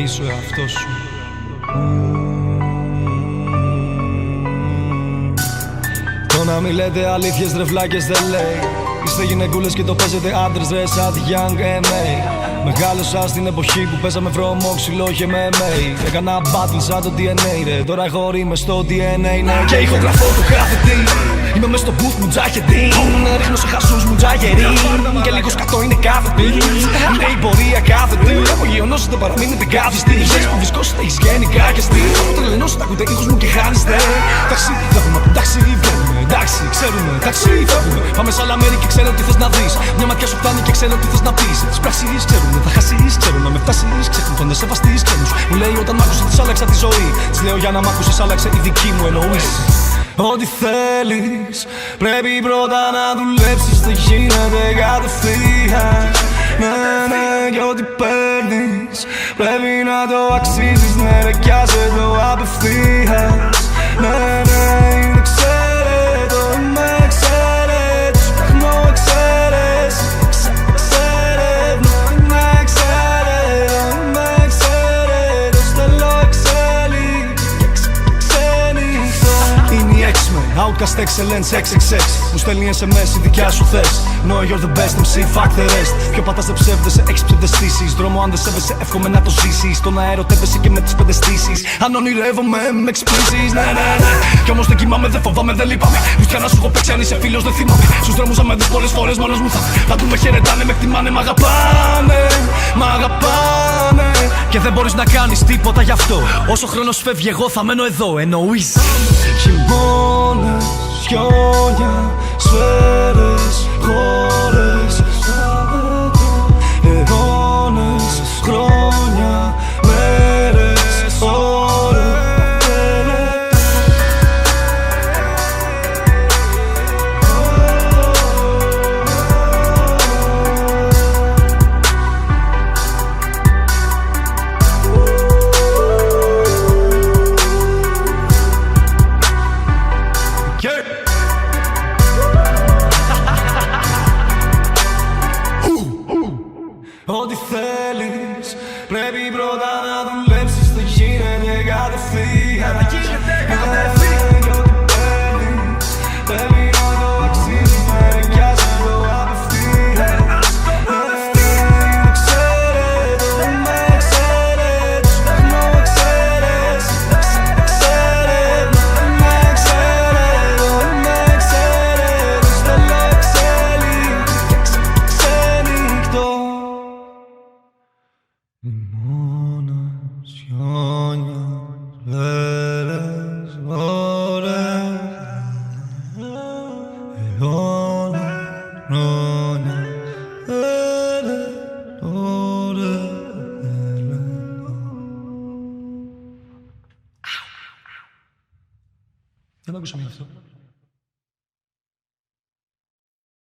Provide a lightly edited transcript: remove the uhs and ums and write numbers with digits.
είσαι ο εαυτός σου. Το να μην λέτε αλήθειες ρε βλάκες δεν λέει. Είστε γυναικούλες και το παίζετε άντρες ρε σαν τη Young M.A. Μεγάλωσα στην εποχή που παίζαμε βρωμό, ξυλό και MMA. Έκανα battle σαν το DNA ρε, τώρα έχω ρήμες στο DNA ναι. Και ηχογραφώ το κάθε τι. Είμαι μες στο booth μου τζάκετιν. Ρίχνω σε χασούς μου τζάκεριν. Και λίγο σκατό είναι κάθε τι. Είναι η πορεία κάθε τι. Απογειωνώσετε παραμείνετε κάθιστοι. Ζες που βρισκόσετε γενικά και στυλ. Τρελαινώσετε ακούτε ήχους μου και χάνεστε. Ταξί, φεύγουμε από ταξί, βγαίνουμε. Εντάξει, ξέρουμε, ταξί, φεύγουμε. Πάμε σε άλλα μέρη και ξέρω τι θες να δεις. Μια ματιά σου φτάνει και ξέρω τι θες να πεις. Τις πράξεις ξέρουνε, θα χάσεις, ξέρουν να με φτάσεις. Ξέχνουν τον σεβαστείς ξένους. Μου λέει όταν μ' άκουσες της άλλαξα τη ζωή. Της λέω για να μ' άκουσες άλλαξε η δική μου εννοείς. Ό,τι θέλεις πρέπει πρώτα να δουλέψεις. Δεν γίνεται κατευθείαν. Ναι, ναι, και ό,τι παίρνεις πρέπει να το αξίζεις. Ναι ρε κι άσε το απευθείας. Ναι, ναι, είναι εξαίρετο, είμαι εξαίρετος. Ψάχνω εξαίρεση, εξαίρετο. Είναι εξαίρετο, είμαι εξαίρετος. Θέλω εξέλιξη και ξενυχτώ. Είναι η X-Men, Outcast Excellence XXX. Μου στέλνει SMS η δικιά σου θες. No, you're the best MC, fuck the rest. Πιο πατάς δεν ψεύδεσαι, έχεις ψευδαισθήσεις. Δρόμο αν δεν σέβεσαι, εύχομαι να το ζήσεις. Στον αέρο τέπεσαι και με τις πέντε στήσεις. Αν ονειρεύομαι, με εξπλήσεις, ναι, ναι, ναι. Κι όμως δεν κοιμάμαι, δεν φοβάμαι, δεν λείπαμε. Βουστιά να σου έχω παίξει, αν είσαι φίλος, δεν θυμάμαι. Στους δρόμους να με δεις πολλές φορές, μόνος μου θα. Πάντου με χαιρετάνε, με εκτιμάνε, μ' αγαπάνε. Μ' αγαπάνε. Και δεν μπορείς να κάνεις τίποτα γι' αυτό. Όσο χρόνος φεύγει, εγώ θα μένω εδώ, εννοείς. Χειμώνες, χιόνια, σφαίρες, χώρες, αιώνες, χρόνια, μέρες, ώρες. Ό,τι θέλεις πρέπει πρώτα να δουλέψεις. Δεν γίνεται κατευθείαν. Και ό,τι παίρνεις πρέπει να το αξίζεις. Με ρεκιάζει το απευθείας. Είναι εξαίρετο, είμαι εξαίρετος. Ψάχνω εξαίρεση, εξαίρετο. Είναι εξαίρετο, είμαι εξαίρετος. Θέλω εξέλιξη και ξενυχτώ. Χειμώνας, χιόνια, σφαίρες, ώρες, αιώνες, χρόνια, μέρες, ώρες. Δεν άκουσα μία αυτό.